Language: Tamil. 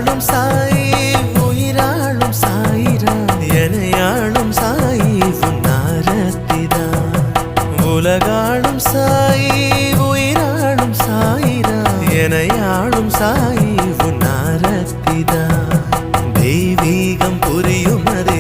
உலகாளும் சாயி உயிராளும் சாயிரா எனையாளும் சாயி உன்னாரத்திதா உலகாளும் சாயி உயிராளும் சாயிரா எனையாளும் சாயி உன்னாரத்திதா தெய்வீகம் புரியும் அதை